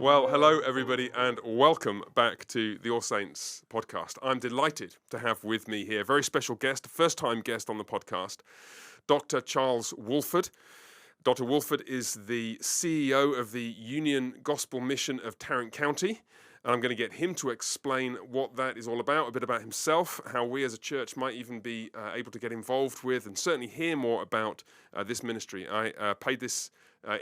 Well, hello, everybody, and welcome back to the All Saints podcast. I'm delighted to have with me here a very special guest, first-time guest on the podcast, Dr. Charles Wolford. Dr. Wolford is the CEO of the Union Gospel Mission of Tarrant County, and I'm going to get him to explain what that is all about, a bit about himself, how we as a church might even be able to get involved with, and certainly hear more about this ministry. I paid this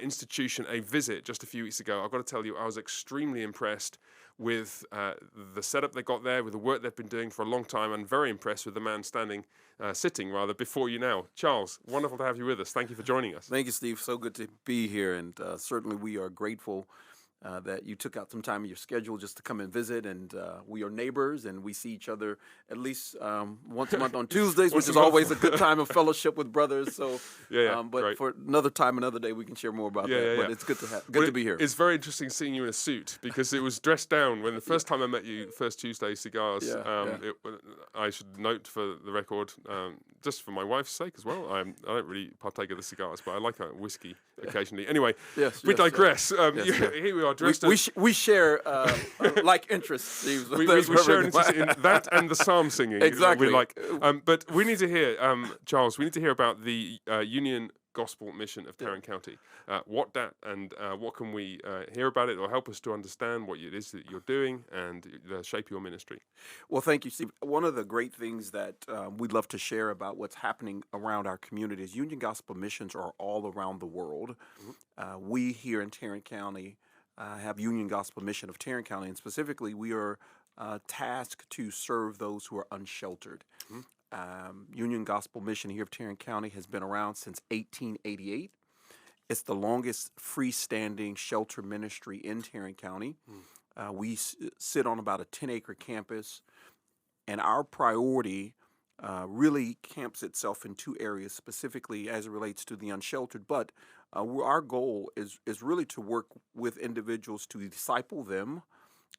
institution a visit just a few weeks ago. I've got to tell you, I was extremely impressed with the setup they got there, with the work they've been doing for a long time, and very impressed with the man sitting before you now. Charles, wonderful to have you with us. Thank you for joining us. Thank you, Steve. So good to be here, and certainly we are grateful that you took out some time in your schedule just to come and visit, and we are neighbors, and we see each other at least once a month on Tuesdays, which is always a good time of fellowship with brothers. So, but great. for another time, another day, we can share more about that. But it's good to be here. It's very interesting seeing you in a suit because it was dressed down when the first time I met you, first Tuesday cigars. I should note for the record, just for my wife's sake as well, I don't really partake of the cigars, but I like a whiskey occasionally. Anyway, we digress. Here we are. We share like interests, Steve. We share an interest in that and the psalm singing. Exactly. We like. But we need to hear, Charles, we need to hear about the Union Gospel Mission of Tarrant County. What that and what can we hear about it or help us to understand what it is that you're doing and the shape of your ministry? Well, thank you, Steve. One of the great things that we'd love to share about what's happening around our community is Union Gospel Missions are all around the world. Mm-hmm. We here in Tarrant County have Union Gospel Mission of Tarrant County, and specifically we are tasked to serve those who are unsheltered. Mm-hmm. Union Gospel Mission here of Tarrant County has been around since 1888. It's the longest freestanding shelter ministry in Tarrant County. Mm. We sit on about a 10-acre campus, and our priority really camps itself in two areas, specifically as it relates to the unsheltered. But our goal is really to work with individuals to disciple them,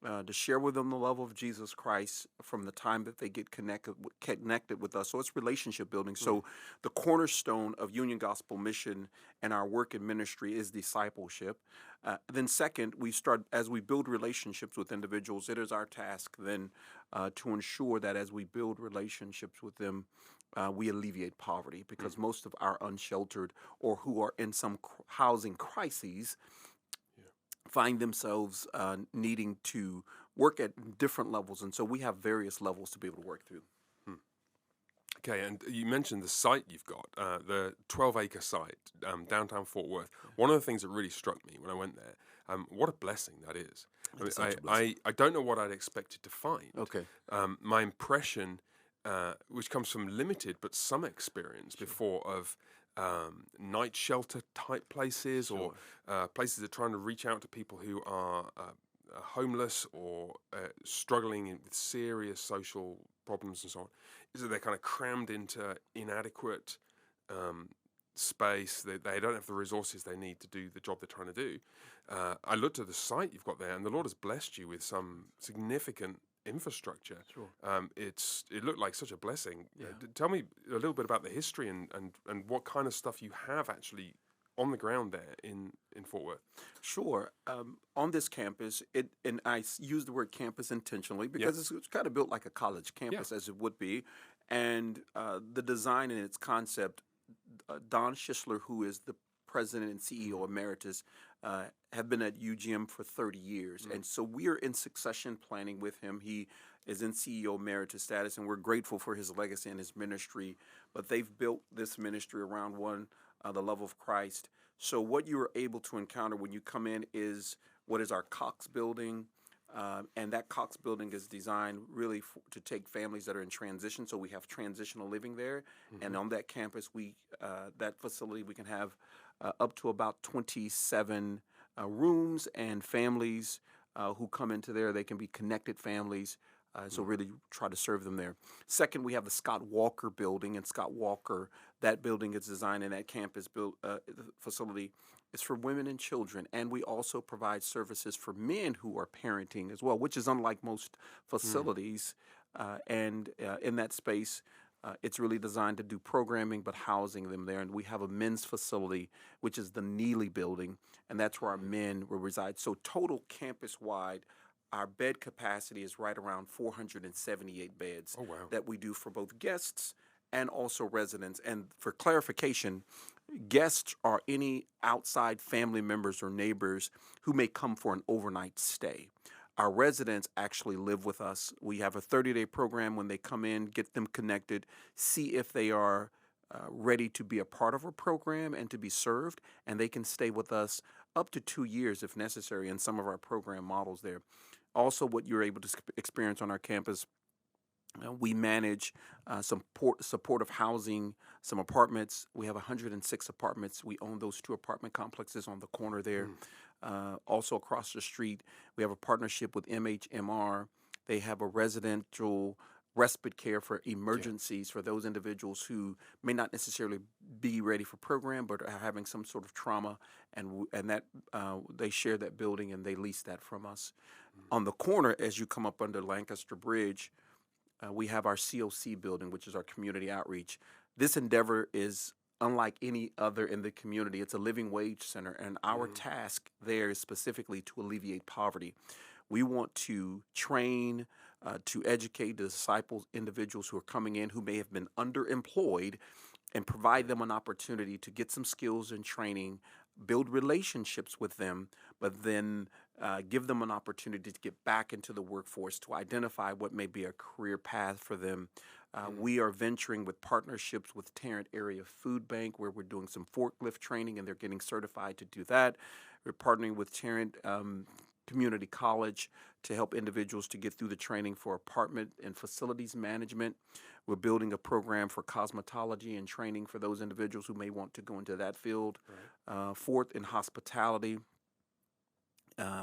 to share with them the love of Jesus Christ from the time that they get connected with us. So it's relationship building. So the cornerstone of Union Gospel Mission and our work in ministry is discipleship. Then second, as we build relationships with individuals, it is our task then to ensure that as we build relationships with them, we alleviate poverty, because most of our unsheltered or who are in some housing crises find themselves needing to work at different levels. And so we have various levels to be able to work through. Okay, and you mentioned the site you've got, the 12-acre site, downtown Fort Worth. One of the things that really struck me when I went there, what a blessing that is. I don't know what I'd expected to find. Okay. My impression, which comes from limited but some experience before of night shelter type places, or places that are trying to reach out to people who are homeless or struggling with serious social problems and so on, is that they're kind of crammed into inadequate space. They don't have the resources they need to do the job they're trying to do. I looked at the site you've got there, and the Lord has blessed you with some significant infrastructure. Sure. It looked like such a blessing. Yeah. Tell me a little bit about the history and what kind of stuff you have actually on the ground there in Fort Worth. Sure. On this campus, and I use the word campus intentionally because it's kind of built like a college campus, as it would be. And the design and its concept, Don Schisler, who is the president and CEO emeritus, have been at UGM for 30 years. And so we are in succession planning with him. He is in CEO emeritus status, and we're grateful for his legacy and his ministry. But they've built this ministry around the love of Christ. So what you are able to encounter when you come in is what is our Cox building. And that Cox building is designed really to take families that are in transition. So we have transitional living there. Mm-hmm. And on that campus, that facility, we can have up to about 27 rooms and families who come into there. They can be connected families. So really try to serve them there. Second, we have the Scott Walker building. And Scott Walker, that building is designed in that campus facility. It's for women and children. And we also provide services for men who are parenting as well, which is unlike most facilities. And in that space, It's really designed to do programming, but housing them there. And we have a men's facility, which is the Neely building, and that's where our men will reside. So total campus wide, our bed capacity is right around 478 beds Oh, wow. that we do for both guests and also residents. And for clarification, guests are any outside family members or neighbors who may come for an overnight stay. Our residents actually live with us. We have a 30-day program when they come in, get them connected, see if they are ready to be a part of a program and to be served, and they can stay with us up to 2 years if necessary in some of our program models there. Also, what you're able to experience on our campus, we manage some supportive housing, some apartments. We have 106 apartments. We own those 2 apartment complexes on the corner there. Also across the street, we have a partnership with MHMR. They have a residential respite care for emergencies for those individuals who may not necessarily be ready for program but are having some sort of trauma, and that they share that building and they lease that from us. On the corner, as you come up under Lancaster Bridge, we have our COC building, which is our community outreach. This endeavor is unlike any other in the community. It's a living wage center, and our task there is specifically to alleviate poverty. We want to train, to educate, to disciple individuals who are coming in who may have been underemployed and provide them an opportunity to get some skills and training, build relationships with them, but then give them an opportunity to get back into the workforce, to identify what may be a career path for them. We are venturing with partnerships with Tarrant Area Food Bank, where we're doing some forklift training, and they're getting certified to do that. We're partnering with Tarrant Community College to help individuals to get through the training for apartment and facilities management. We're building a program for cosmetology and training for those individuals who may want to go into that field. Fourth, in hospitality.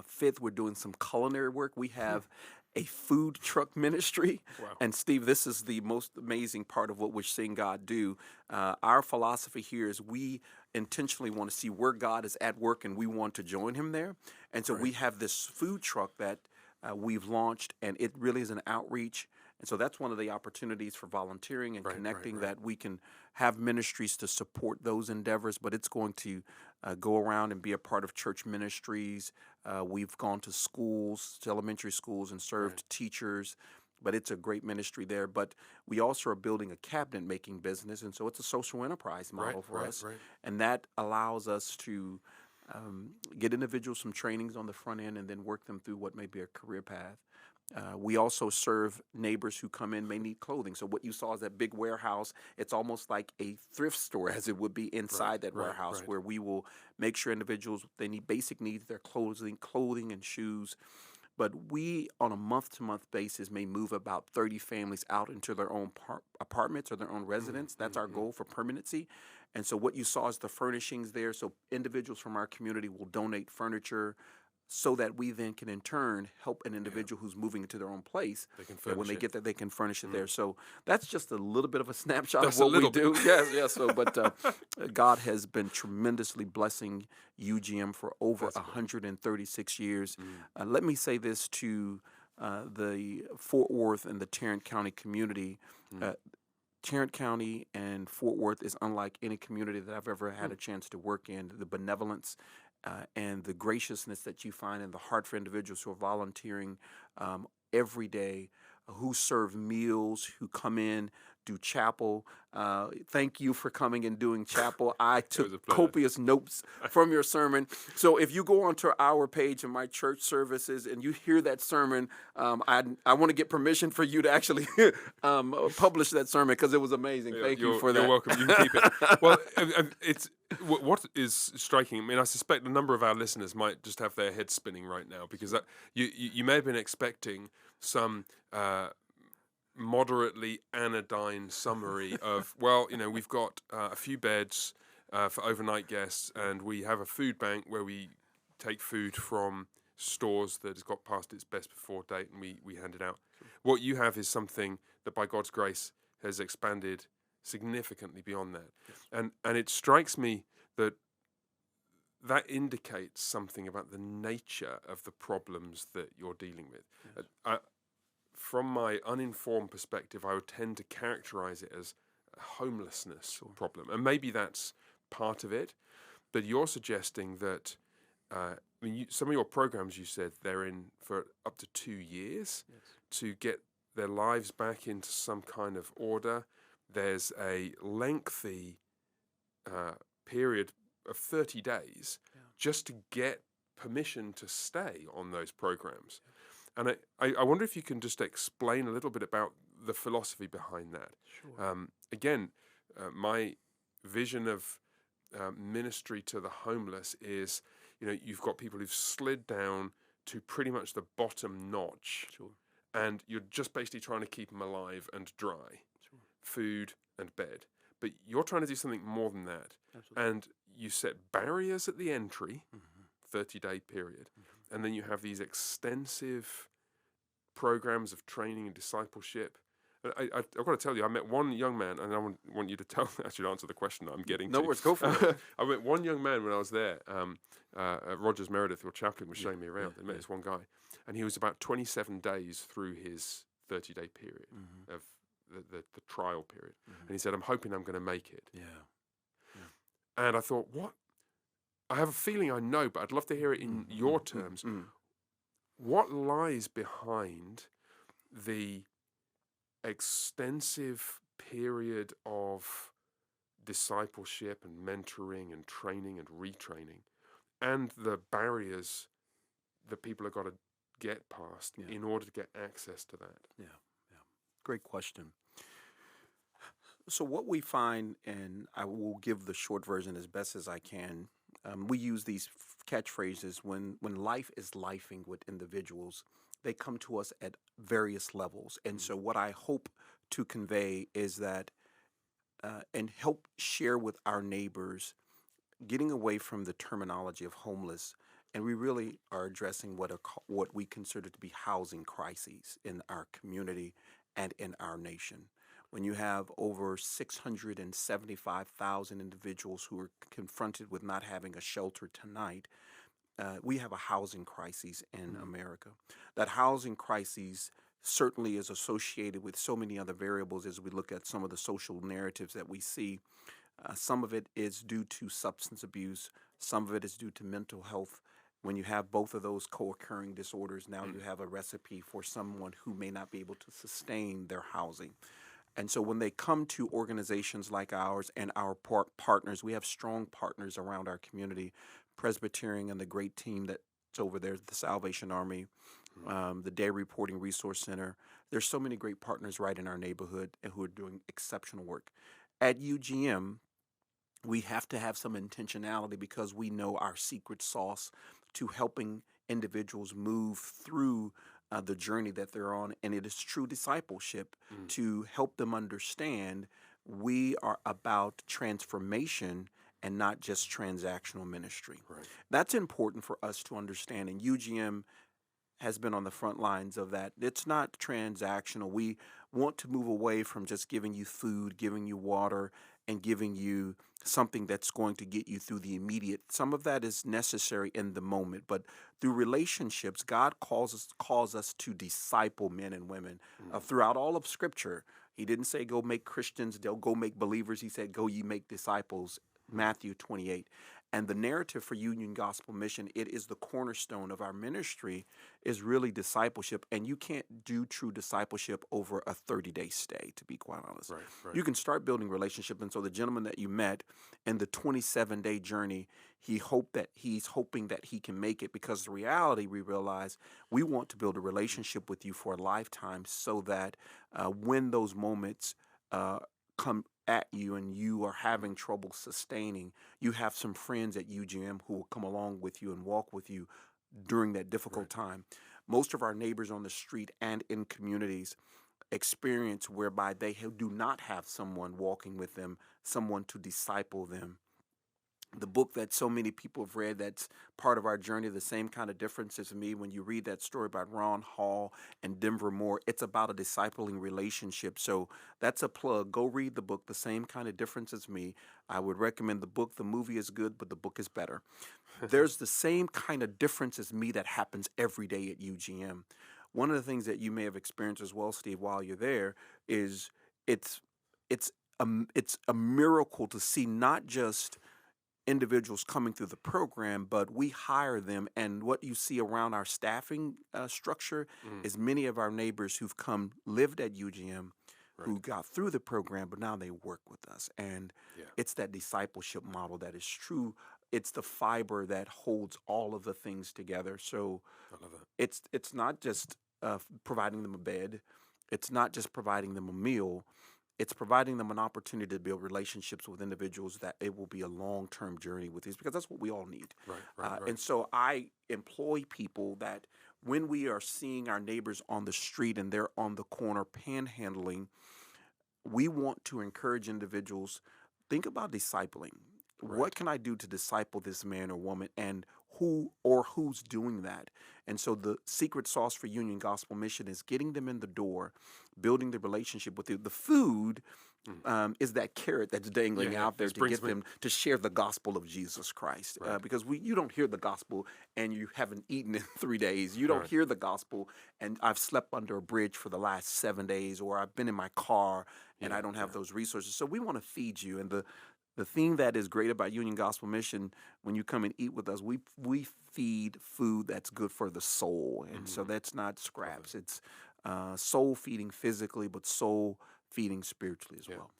Fifth, we're doing some culinary work. We have a food truck ministry. Wow. And Steve, this is the most amazing part of what we're seeing God do. Our philosophy here is we intentionally want to see where God is at work and we want to join him there. And so we have this food truck that we've launched, and it really is an outreach. And so that's one of the opportunities for volunteering and connecting, that we can have ministries to support those endeavors, but it's going to go around and be a part of church ministries. We've gone to schools, to elementary schools, and served teachers, but it's a great ministry there. But we also are building a cabinet making business, and so it's a social enterprise model for us. And that allows us to get individuals some trainings on the front end and then work them through what may be a career path. We also serve neighbors who come in, may need clothing. So what you saw is that big warehouse. It's almost like a thrift store, as it would be inside that warehouse, where we will make sure individuals, they need basic needs, their clothing and shoes. But we, on a month-to-month basis, may move about 30 families out into their own apartments or their own residence. That's our goal for permanency. And so what you saw is the furnishings there. So individuals from our community will donate furniture, so that we then can in turn help an individual who's moving into their own place. That when they get there, they can furnish it there. So that's just a little bit of a snapshot of what we do. Yes. So, but God has been tremendously blessing UGM for over 136 years. Let me say this to the Fort Worth and the Tarrant County community. Tarrant County and Fort Worth is unlike any community that I've ever had a chance to work in. The benevolence and the graciousness that you find in the heart for individuals who are volunteering every day, who serve meals, who come in, do chapel. Thank you for coming and doing chapel. I took copious notes from your sermon. So if you go onto our page in my church services and you hear that sermon, I want to get permission for you to actually publish that sermon, because it was amazing. Thank you for that. You're welcome. You can keep it. Well, it's what is striking. I mean, I suspect a number of our listeners might just have their heads spinning right now, because you may have been expecting some moderately anodyne summary of, well, we've got a few beds for overnight guests, and we have a food bank where we take food from stores that has got past its best before date, and we hand it out. What you have is something that by God's grace has expanded significantly beyond that. And it strikes me that indicates something about the nature of the problems that you're dealing with. from my uninformed perspective, I would tend to characterize it as a homelessness problem. And maybe that's part of it. But you're suggesting that some of your programs, you said they're in for up to 2 years to get their lives back into some kind of order. There's a lengthy period of 30 days just to get permission to stay on those programs. And I wonder if you can just explain a little bit about the philosophy behind that. Sure. Again, my vision of ministry to the homeless is, you've got people who've slid down to pretty much the bottom notch, and you're just basically trying to keep them alive and dry, food and bed. But you're trying to do something more than that. Absolutely. And you set barriers at the entry, 30-day period, and then you have these extensive programs of training and discipleship. I've got to tell you, I met one young man, and I want you to actually answer the question that I'm getting to. No worries, go for it. I met one young man when I was there. Rogers Meredith, your chaplain, was showing me around. I met this one guy, and he was about 27 days through his 30-day period of the trial period. And he said, I'm hoping I'm going to make it. And I thought, what? I have a feeling I know, but I'd love to hear it in your terms. What lies behind the extensive period of discipleship and mentoring and training and retraining, and the barriers that people have got to get past in order to get access to that? Yeah. Great question. So what we find, and I will give the short version as best as I can, we use these catchphrases when life is lifing with individuals. They come to us at various levels. And so what I hope to convey is that, and help share with our neighbors, getting away from the terminology of homeless, and we really are addressing what we consider to be housing crises in our community and in our nation. When you have over 675,000 individuals who are confronted with not having a shelter tonight, we have a housing crisis in America. That housing crisis certainly is associated with so many other variables as we look at some of the social narratives that we see. Some of it is due to substance abuse. Some of it is due to mental health. When you have both of those co-occurring disorders, now you have a recipe for someone who may not be able to sustain their housing. And so when they come to organizations like ours and our partners, we have strong partners around our community, Presbyterian and the great team that's over there, the Salvation Army, the Day Reporting Resource Center. There's so many great partners right in our neighborhood and who are doing exceptional work. At UGM, we have to have some intentionality because we know our secret sauce to helping individuals move through the journey that they're on, and it is true discipleship to help them understand we are about transformation and not just transactional ministry. Right. That's important for us to understand, and UGM has been on the front lines of that. It's not transactional. We want to move away from just giving you food, giving you water, and giving you something that's going to get you through the immediate. Some of that is necessary in the moment, but through relationships, God calls us to disciple men and women throughout all of Scripture. He didn't say go make Christians, they'll go make believers. He said go ye make disciples, Matthew 28. And the narrative for Union Gospel Mission, it is the cornerstone of our ministry, is really discipleship. And you can't do true discipleship over a 30-day stay, to be quite honest. Right. You can start building relationship. And so the gentleman that you met in the 27-day journey, he's hoping that he can make it, because the reality, we realize we want to build a relationship with you for a lifetime, so that when those moments come at you and you are having trouble sustaining, you have some friends at UGM who will come along with you and walk with you during that difficult time. Most of our neighbors on the street and in communities experience whereby they do not have someone walking with them, someone to disciple them. The book that so many people have read, that's part of our journey, The Same Kind of Difference as Me. When you read that story about Ron Hall and Denver Moore, it's about a discipling relationship. So that's a plug. Go read the book, The Same Kind of Difference as Me. I would recommend the book. The movie is good, but the book is better. There's the same kind of difference as me that happens every day at UGM. one of the things that you may have experienced as well, Steve, while you're there, is it's it's it's a miracle to see not just individuals coming through the program, but we hire them. And what you see around our staffing structure Mm, is many of our neighbors who've come lived at UGM, right. who got through the program, but now they work with us. And Yeah. it's that discipleship model that is true. It's the fiber that holds all of the things together. So I love that. it's not just providing them a bed. It's not just providing them a meal. It's providing them an opportunity to build relationships with individuals that it will be a long-term journey with these, because that's what we all need. Right. Right. Right. And so I employ people that when we are seeing our neighbors on the street and they're on the corner panhandling, we want to encourage individuals, think about discipling. Right. What can I do to disciple this man or woman, and who or who's doing that? And so the secret sauce for Union Gospel Mission is getting them in the door, building the relationship with you. The food Mm. is that carrot that's dangling Yeah. out there This to brings get me. them to share the gospel of Jesus Christ. Right. Because you don't hear the gospel and you haven't eaten in 3 days. You don't Right. hear the gospel and I've slept under a bridge for the last 7 days, or I've been in my car and Yeah. I don't have Yeah. those resources. So we want to feed you. And the thing that is great about Union Gospel Mission, when you come and eat with us, we feed food that's good for the soul. And so Mm. that's not scraps. It's soul feeding physically, but soul feeding spiritually as Yeah. well.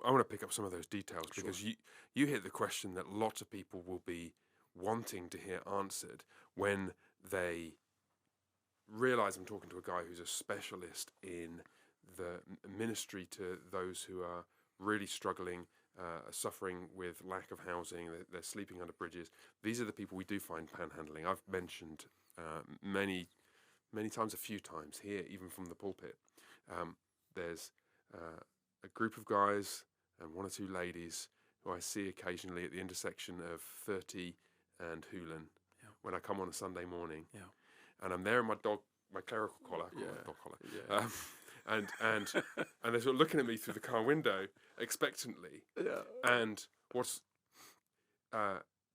I want to pick up some of those details Sure. because you hit the question that lots of people will be wanting to hear answered when they realize I'm talking to a guy who's a specialist in the ministry to those who are really struggling, suffering with lack of housing. They're sleeping under bridges. These are the people we do find panhandling. I've mentioned many times, a few times here, even from the pulpit. There's a group of guys and one or two ladies who I see occasionally at the intersection of 30 and Hoolan Yeah. when I come on a Sunday morning. Yeah. And I'm there in my clerical collar, I call it Yeah. dog collar, Yeah. and they're sort of looking at me through the car window expectantly. Yeah. And what's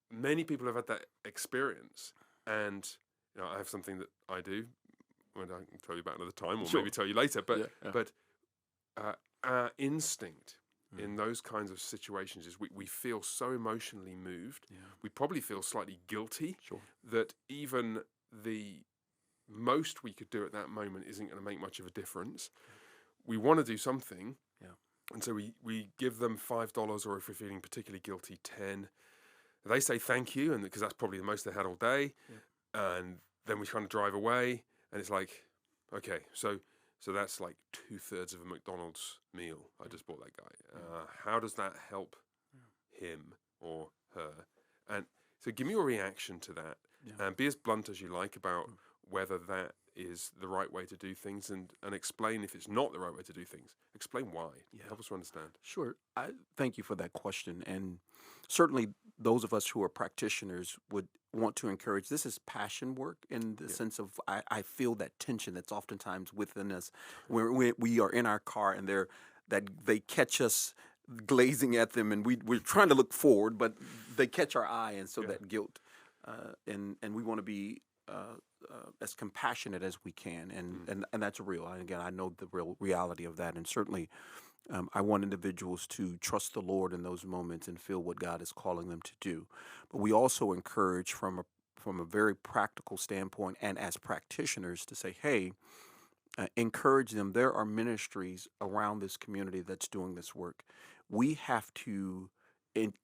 many people have had that experience, and I have something that I do, when I can tell you about another time, or Sure. maybe tell you later. But Yeah. but our instinct Mm. in those kinds of situations is we feel so emotionally moved. Yeah. We probably feel slightly guilty Sure. that even the most we could do at that moment isn't going to make much of a difference. We want to do something. Yeah. And so we give them $5, or if we're feeling particularly guilty, 10. They say thank you, and because that's probably the most they had all day. Yeah. And then we kind of drive away, and it's like, okay, so that's like 2/3 of a McDonald's meal I just bought that guy. How does that help him or her? And so give me your reaction to that, Yeah. and be as blunt as you like about whether that is the right way to do things, and explain if it's not the right way to do things. Explain why. Yeah. Help us to understand. Sure. I thank you for that question. And certainly those of us who are practitioners would want to encourage, this is passion work in the Yeah. sense of I feel that tension that's oftentimes within us where we are in our car and they catch us glazing at them, and we're trying to look forward, but they catch our eye, and so Yeah. that guilt and we want to be as compassionate as we can, and that's real. And again, I know the real reality of that, and certainly I want individuals to trust the Lord in those moments and feel what God is calling them to do. But we also encourage from a very practical standpoint, and as practitioners, to say, hey, encourage them. There are ministries around this community that's doing this work. We have to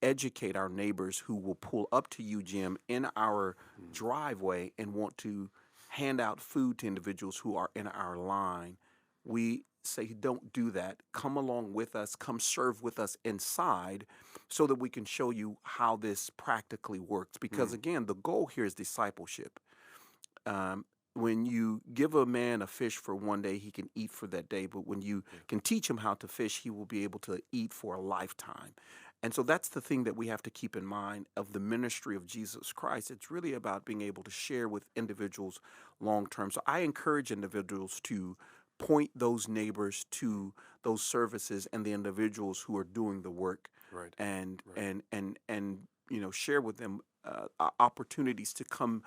educate our neighbors who will pull up to UGM in our driveway and want to hand out food to individuals who are in our line. We say, don't do that. Come along with us. Come serve with us inside so that we can show you how this practically works. Because again, the goal here is discipleship. When you give a man a fish for one day, he can eat for that day. But when you can teach him how to fish, he will be able to eat for a lifetime. And so that's the thing that we have to keep in mind of the ministry of Jesus Christ. It's really about being able to share with individuals long term. So I encourage individuals to point those neighbors to those services and the individuals who are doing the work, Right. and share with them opportunities to come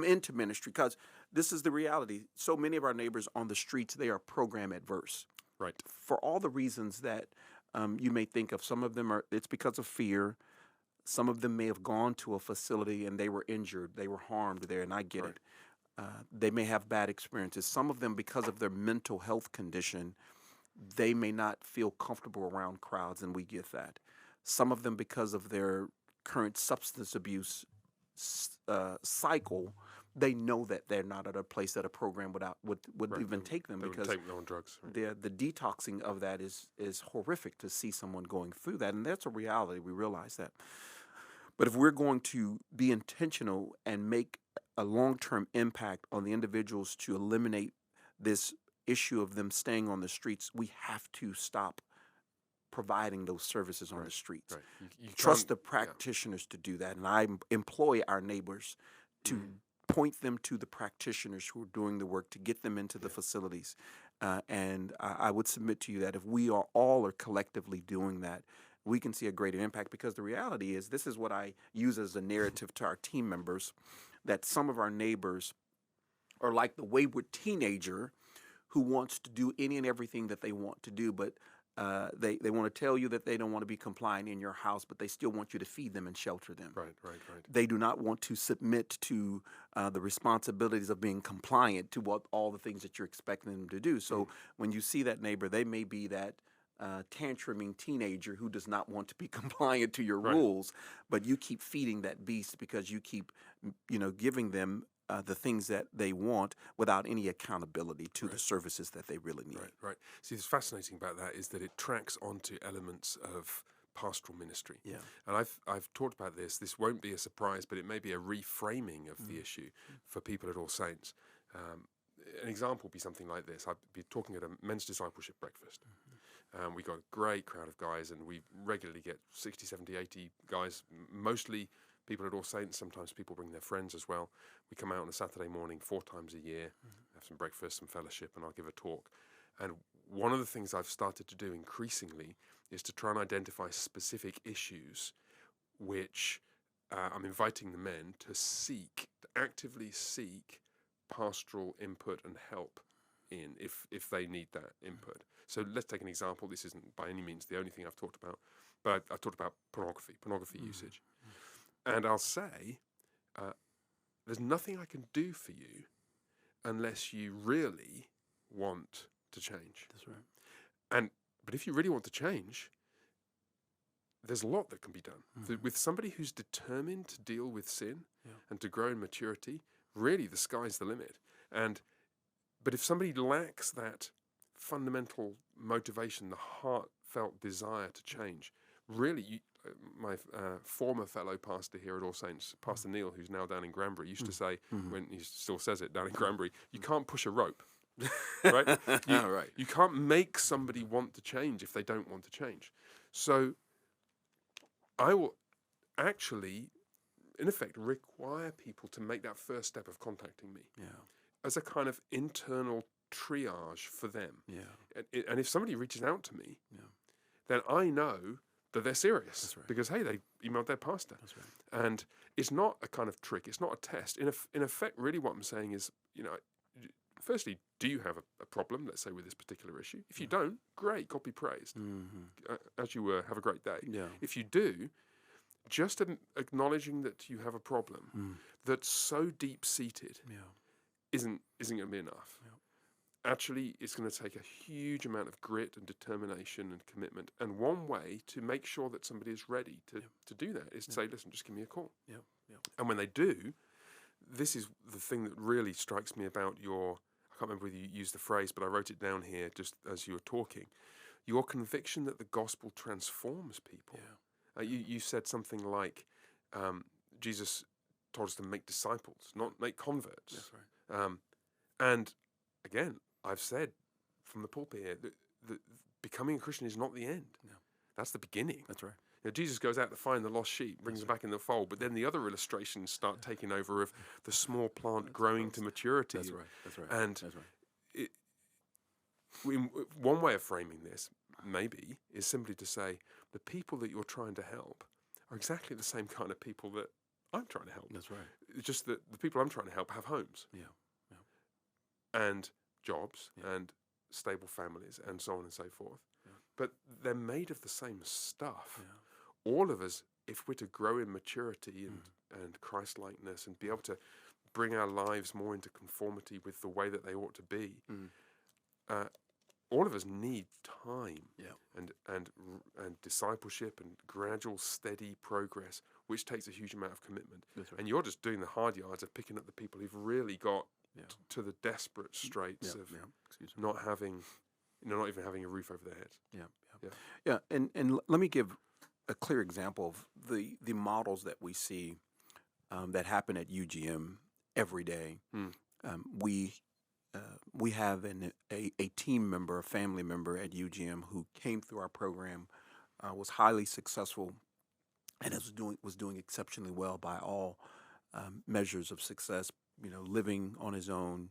into ministry, because this is the reality. So many of our neighbors on the streets, they are program adverse, Right. for all the reasons that you may think of. Some of them it's because of fear. Some of them may have gone to a facility and they were injured, they were harmed there, and I get it. They may have bad experiences. Some of them, because of their mental health condition, they may not feel comfortable around crowds, and we get that. Some of them, because of their current substance abuse cycle, they know that they're not at a place that a program would Right. even take them, They would because take them on drugs. Right. the detoxing of that is horrific to see someone going through that, and that's a reality. We realize that. But if we're going to be intentional and make a long-term impact on the individuals to eliminate this issue of them staying on the streets, we have to stop providing those services on the streets. Right. You Trust the can't- practitioners to do that. And I employ our neighbors to point them to the practitioners who are doing the work, to get them into the facilities. And I would submit to you that if we all are collectively doing that, we can see a greater impact, because the reality is, this is what I use as a narrative to our team members, that some of our neighbors are like the wayward teenager who wants to do any and everything that they want to do, but they want to tell you that they don't want to be compliant in your house, but they still want you to feed them and shelter them. Right. They do not want to submit to the responsibilities of being compliant to all the things that you're expecting them to do. So when you see that neighbor, they may be that tantruming teenager who does not want to be compliant to your rules, but you keep feeding that beast because you keep, giving them the things that they want without any accountability to the services that they really need. Right. See, what's fascinating about that is that it tracks onto elements of pastoral ministry. Yeah. And I've talked about this. This won't be a surprise, but it may be a reframing of the issue for people at All Saints. An example would be something like this. I'd be talking at a men's discipleship breakfast. We got a great crowd of guys, and we regularly get 60, 70, 80 guys, mostly people at All Saints. Sometimes people bring their friends as well. We come out on a Saturday morning 4 times a year, have some breakfast, some fellowship, and I'll give a talk. And one of the things I've started to do increasingly is to try and identify specific issues which I'm inviting the men to actively seek pastoral input and help in if they need that input. So let's take an example. This isn't by any means the only thing I've talked about, but I've talked about pornography usage. And I'll say, there's nothing I can do for you unless you really want to change. That's right. But if you really want to change, there's a lot that can be done. With somebody who's determined to deal with sin and to grow in maturity, really the sky's the limit. But if somebody lacks that fundamental motivation, the heartfelt desire to change, really, my former fellow pastor here at All Saints, Pastor Neil, who's now down in Granbury, used to say, when he still says it down in Granbury, you can't push a rope. Right? You can't make somebody want to change if they don't want to change. So I will actually, in effect, require people to make that first step of contacting me as a kind of internal triage for them. And if somebody reaches out to me, then I know that they're serious, because hey, they emailed their pastor. That's right. And it's not a kind of trick, it's not a test. In effect, really what I'm saying is, firstly, do you have a problem, let's say, with this particular issue? If you don't, great, God be praised. As you were, have a great day. If you do, just acknowledging that you have a problem that's so deep-seated isn't going to be enough. Actually, it's going to take a huge amount of grit and determination and commitment. And one way to make sure that somebody is ready to do that is to say, listen, just give me a call. And when they do, this is the thing that really strikes me about I can't remember whether you used the phrase, but I wrote it down here just as you were talking, your conviction that the gospel transforms people. You said something like, Jesus told us to make disciples, not make converts. That's right. And again, I've said from the pulpit here that becoming a Christian is not the end. No. That's the beginning. That's right. Jesus goes out to find the lost sheep, brings them back in the fold, but then the other illustrations start taking over of the small plant growing to maturity. That's right. And That's right. One way of framing this, maybe, is simply to say the people that you're trying to help are exactly the same kind of people that I'm trying to help. That's right. It's just that the people I'm trying to help have homes Yeah. and jobs Yeah. and stable families and so on and so forth. Yeah. But they're made of the same stuff. Yeah. All of us, if we're to grow in maturity and Christ-likeness and be able to bring our lives more into conformity with the way that they ought to be, all of us need time and discipleship and gradual, steady progress, which takes a huge amount of commitment. That's right. And you're just doing the hard yards of picking up the people who've really got to the desperate straits of not having, not even having a roof over their heads. Yeah. And let me give a clear example of the models that we see that happen at UGM every day. We have a team member, a family member at UGM who came through our program, was highly successful, and was doing exceptionally well by all measures of success. Living on his own,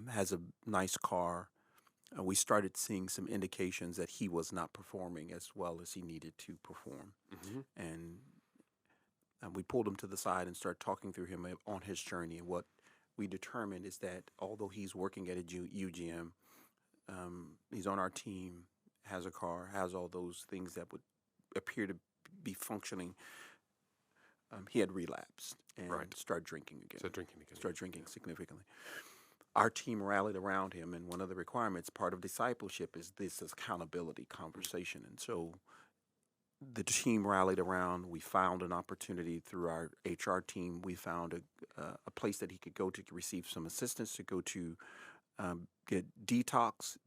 has a nice car. We started seeing some indications that he was not performing as well as he needed to perform, and we pulled him to the side and started talking through him on his journey. And what we determined is that although he's working at a UGM, he's on our team, has a car, has all those things that would appear to be functioning, he had relapsed and started drinking again. Started drinking significantly. Our team rallied around him, and one of the requirements, part of discipleship, is this accountability conversation. And so the team rallied around. We found an opportunity through our HR team. We found a place that he could go to receive some assistance, to go to get detox.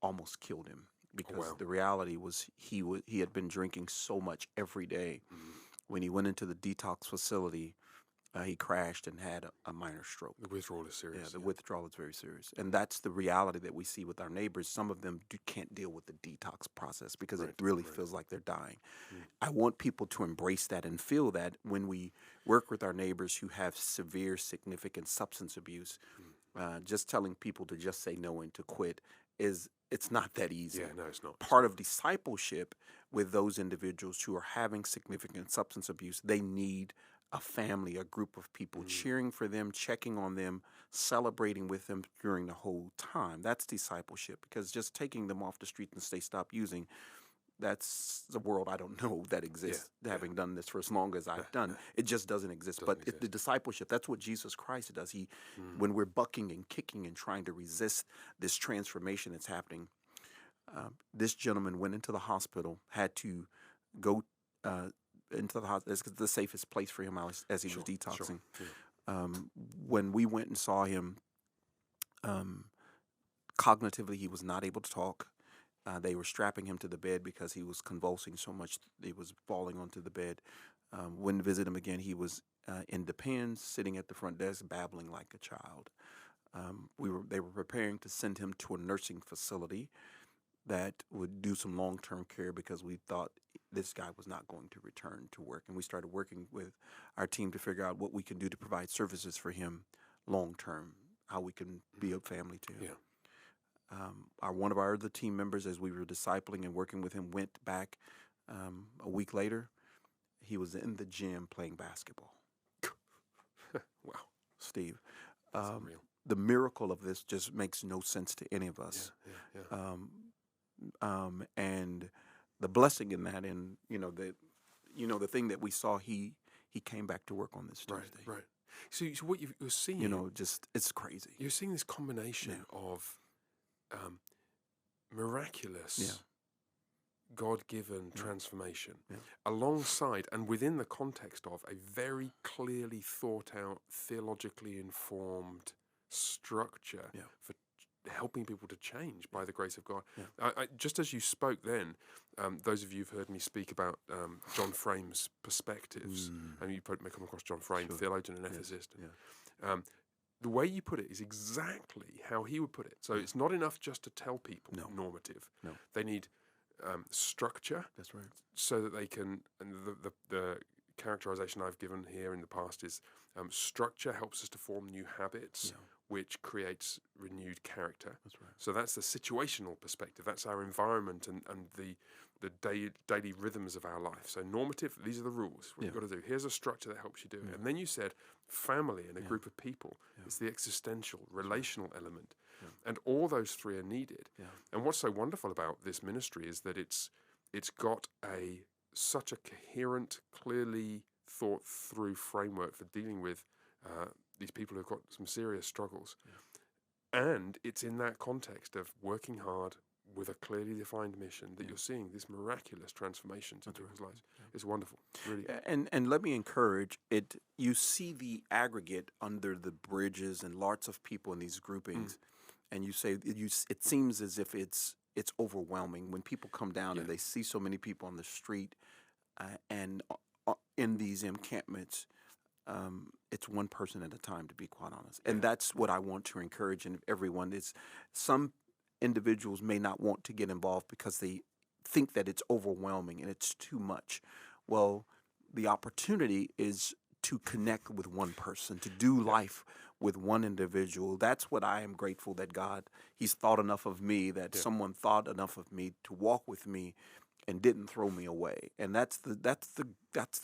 Almost killed him, because the reality was he had been drinking so much every day. When he went into the detox facility, he crashed and had a minor stroke. The withdrawal is serious. Yeah, the withdrawal is very serious. And that's the reality that we see with our neighbors. Some of them can't deal with the detox process because it really feels like they're dying. I want people to embrace that and feel that when we work with our neighbors who have severe, significant substance abuse. Just telling people to just say no and to quit it's not that easy. Yeah, no, it's not. Part of discipleship with those individuals who are having significant substance abuse, they need a family, a group of people cheering for them, checking on them, celebrating with them during the whole time. That's discipleship, because just taking them off the street and say stop using, that's the world I don't know that exists, having done this for as long as I've done. It just doesn't exist. The discipleship, that's what Jesus Christ does. When we're bucking and kicking and trying to resist this transformation that's happening, this gentleman went into the hospital, had to go into the hospital. It's the safest place for him as he was detoxing. When we went and saw him, cognitively he was not able to talk. They were strapping him to the bed because he was convulsing so much he was falling onto the bed. Went to visit him again. He was in the pens, sitting at the front desk, babbling like a child. They were preparing to send him to a nursing facility that would do some long-term care, because we thought this guy was not going to return to work. And we started working with our team to figure out what we can do to provide services for him long-term, how we can be a family to him. One of our other team members, as we were discipling and working with him, went back a week later. He was in the gym playing basketball. Wow. Steve. That's unreal. The miracle of this just makes no sense to any of us. And the blessing in that, and the thing that we saw, he came back to work on this Tuesday. Right. So what you're seeing, it's crazy. You're seeing this combination of miraculous, God-given transformation alongside and within the context of a very clearly thought out, theologically informed structure for helping people to change by the grace of God. I, just as you spoke then, those of you who've heard me speak about John Frame's perspectives, and you may come across John Frame, theologian and ethicist. The way you put it is exactly how he would put it. So it's not enough just to tell people normative. No. They need structure. That's right. So that they can, and the characterization I've given here in the past is structure helps us to form new habits, which creates renewed character. That's right. So that's the situational perspective. That's our environment and daily rhythms of our life. So normative, these are the rules, what you've got to do. Here's a structure that helps you do it. And then you said family and a group of people. It's the existential, relational element. And all those three are needed. And what's so wonderful about this ministry is that it's got such a coherent, clearly thought through framework for dealing with these people who've got some serious struggles. And it's in that context of working hard with a clearly defined mission that you're seeing this miraculous transformations in people's lives. It's wonderful, really. And let me encourage it. You see the aggregate under the bridges and lots of people in these groupings, and you say it seems as if it's overwhelming when people come down and they see so many people on the street and in these encampments. It's one person at a time, to be quite honest, and that's what I want to encourage in everyone. Is some individuals may not want to get involved because they think that it's overwhelming and it's too much. Well, the opportunity is to connect with one person, to do life with one individual. That's what I am grateful that God, He's thought enough of me, that someone thought enough of me to walk with me and didn't throw me away. And that's the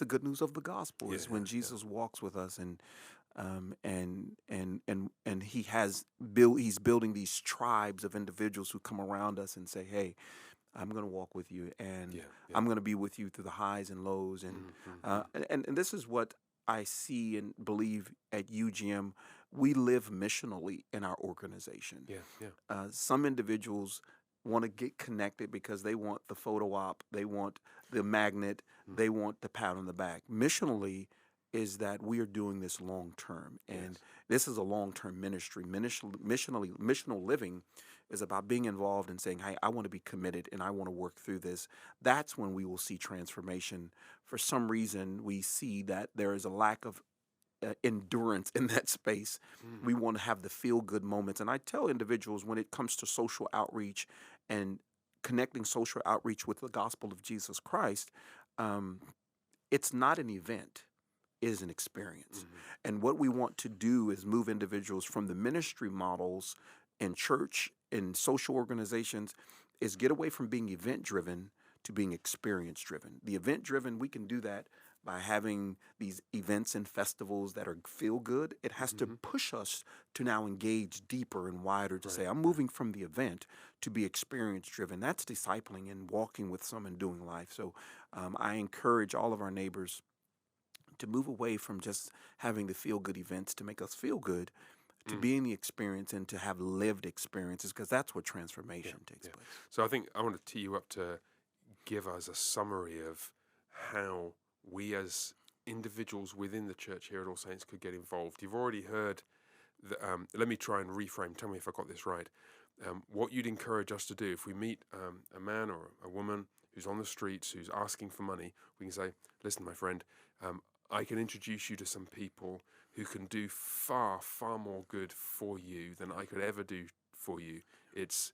good news of the gospel is when Jesus walks with us and he's building these tribes of individuals who come around us and say, hey, I'm going to walk with you, and I'm going to be with you through the highs and lows. And this is what I see and believe at UGM. We live missionally in our organization. Some individuals want to get connected because they want the photo op, they want the magnet, they want the pat on the back. Missionally is that we are doing this long term, and this is a long term ministry. Missional living is about being involved and saying, hey, I want to be committed and I want to work through this. That's when we will see transformation. For some reason, we see that there is a lack of endurance in that space. We want to have the feel good moments. And I tell individuals when it comes to social outreach and connecting social outreach with the gospel of Jesus Christ, it's not an event. It is an experience. And what we want to do is move individuals from the ministry models in church, in social organizations, is get away from being event driven to being experience driven. The event driven, we can do that by having these events and festivals that are feel good. It has to push us to now engage deeper and wider to say, I'm moving from the event to be experience driven. That's discipling and walking with someone doing life. So I encourage all of our neighbors to move away from just having the feel good events to make us feel good, to be in the experience and to have lived experiences, because that's what transformation takes place. So I think I want to tee you up to give us a summary of how we as individuals within the church here at All Saints could get involved. You've already heard, let me try and reframe, tell me if I got this right. What you'd encourage us to do if we meet a man or a woman who's on the streets, who's asking for money, we can say, listen, my friend, I can introduce you to some people who can do far, far more good for you than I could ever do for you. It's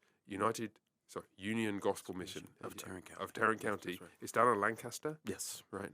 Union Gospel Mission of Tarrant County. Of Tarrant County. That's right. It's down in Lancaster. Yes. Right.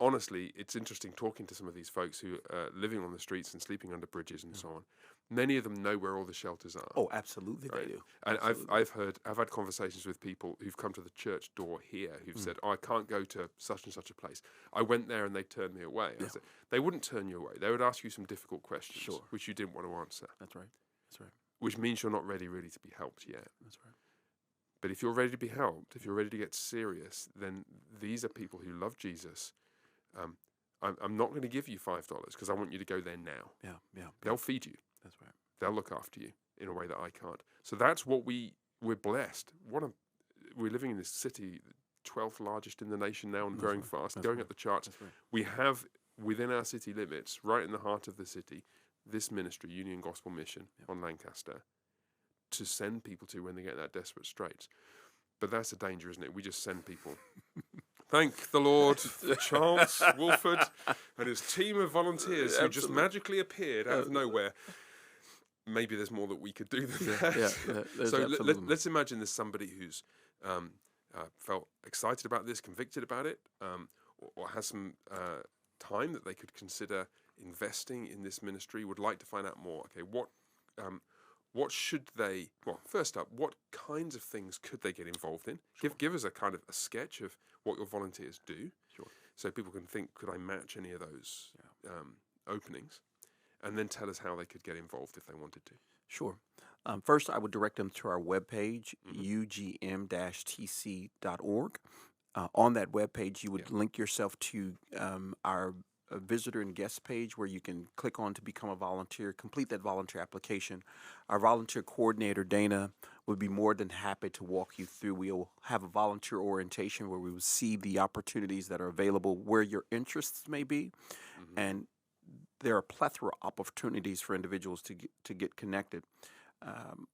Honestly, it's interesting talking to some of these folks who are living on the streets and sleeping under bridges and so on. Many of them know where all the shelters are. Oh, absolutely, right? They do. And I've had conversations with people who've come to the church door here who've said, "Oh, I can't go to such and such a place. I went there and they turned me away." I said, they wouldn't turn you away. They would ask you some difficult questions, which you didn't want to answer. That's right. That's right. Which means you're not ready really to be helped yet. That's right. But if you're ready to be helped, if you're ready to get serious, then these are people who love Jesus. I'm not going to give you $5 because I want you to go there now. Yeah. They'll feed you. That's right. They'll look after you in a way that I can't. So that's what we're blessed. We're living in this city, 12th largest in the nation now and growing fast, going up the charts. That's right. We have within our city limits, right in the heart of the city, this ministry, Union Gospel Mission on Lancaster, to send people to when they get in that desperate straits. But that's the danger, isn't it? We just send people. Thank the Lord for Charles Wolford and his team of volunteers who just magically appeared out of nowhere. Maybe there's more that we could do than that. So let's imagine there's somebody who's felt excited about this, convicted about it, or has some time that they could consider investing in this ministry, would like to find out more. Okay, what should they? Well, first up, what kinds of things could they get involved in? Sure. Give us a kind of a sketch of what your volunteers do, Sure. so people can think, could I match any of those openings? And then tell us how they could get involved if they wanted to. Sure. First, I would direct them to our webpage, ugm-tc.org. On that webpage, you would link yourself to our visitor and guest page where you can click on to become a volunteer, complete that volunteer application. Our volunteer coordinator, Dana, would be more than happy to walk you through. We'll have a volunteer orientation where we will see the opportunities that are available, where your interests may be, and there are a plethora of opportunities for individuals to get connected.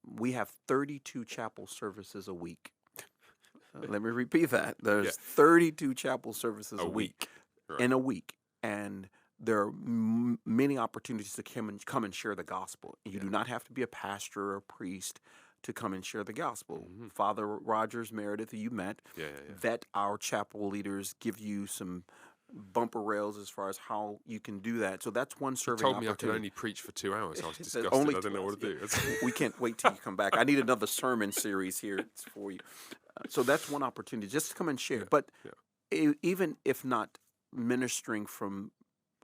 We have 32 chapel services a week. Let me repeat that. There's 32 chapel services a week. Right. In a week. And there are many opportunities to come and share the gospel. You do not have to be a pastor or a priest to come and share the gospel. Father Rogers Meredith, who you met, that our chapel leaders give you some bumper rails as far as how you can do that. So that's one serving opportunity. He told me I could only preach for 2 hours. I was disgusted. I didn't know what to do. We can't wait till you come back. I need another sermon series here for you. So that's one opportunity, just to come and share. But even if not ministering from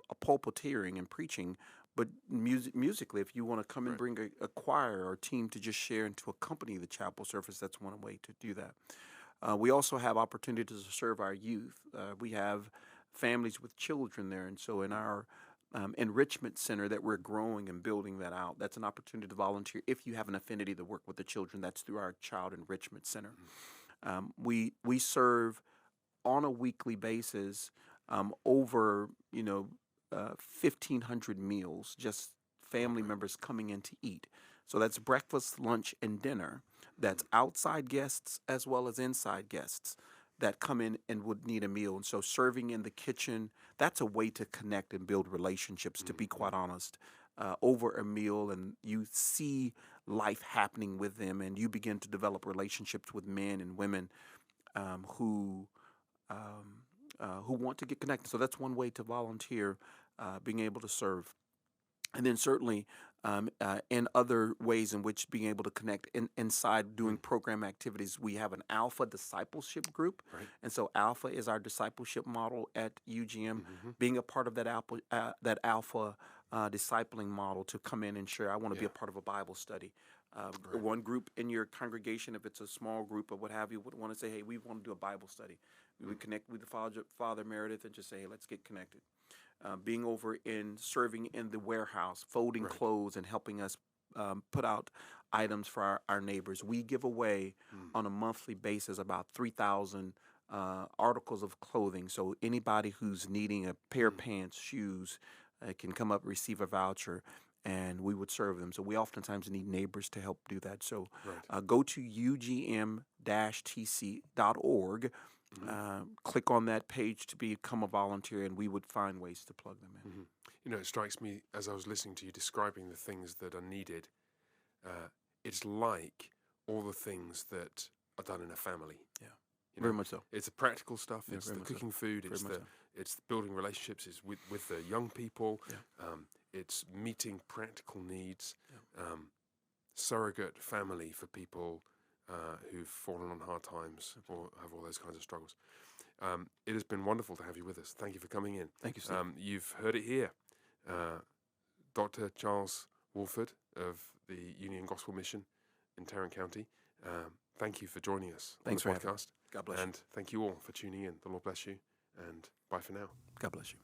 a pulpiteering and preaching, but musically, if you want to come and bring a choir or a team to just share and to accompany the chapel service, that's one way to do that. We also have opportunities to serve our youth. We have families with children there, and so in our enrichment center that we're growing and building that out, that's an opportunity to volunteer if you have an affinity to work with the children. That's through our child enrichment center. We serve on a weekly basis over 1,500 meals, just family members coming in to eat. So that's breakfast, lunch, and dinner. That's outside guests as well as inside guests that come in and would need a meal. And so serving in the kitchen, that's a way to connect and build relationships, to be quite honest, over a meal. And you see life happening with them, and you begin to develop relationships with men and women who want to get connected. So that's one way to volunteer, being able to serve. And then certainly in other ways in which being able to connect inside doing program activities, we have an Alpha discipleship group. Right. And so Alpha is our discipleship model at UGM, being a part of that Alpha discipling model to come in and share. I want to be a part of a Bible study. One group in your congregation, if it's a small group or what have you, would want to say, hey, we want to do a Bible study. We would connect with Father Meredith and just say, hey, let's get connected. Being over in serving in the warehouse, folding clothes and helping us put out items for our neighbors. We give away on a monthly basis about 3,000 articles of clothing. So anybody who's needing a pair of pants, shoes, can come up, receive a voucher, and we would serve them. So we oftentimes need neighbors to help do that. So go to ugm-tc.org. Click on that page to become a volunteer, and we would find ways to plug them in. It strikes me as I was listening to you describing the things that are needed. It's like all the things that are done in a family. Yeah, very much so. It's the practical stuff. Yeah, it's the cooking food. It's building relationships. It's with the young people. Yeah. It's meeting practical needs. Yeah. Surrogate family for people who've fallen on hard times or have all those kinds of struggles. It has been wonderful to have you with us. Thank you for coming in. Thank you, Steve. You've heard it here. Dr. Charles Wolford of the Union Gospel Mission in Tarrant County. Thank you for joining us on the podcast. God bless you. And thank you all for tuning in. The Lord bless you, and bye for now. God bless you.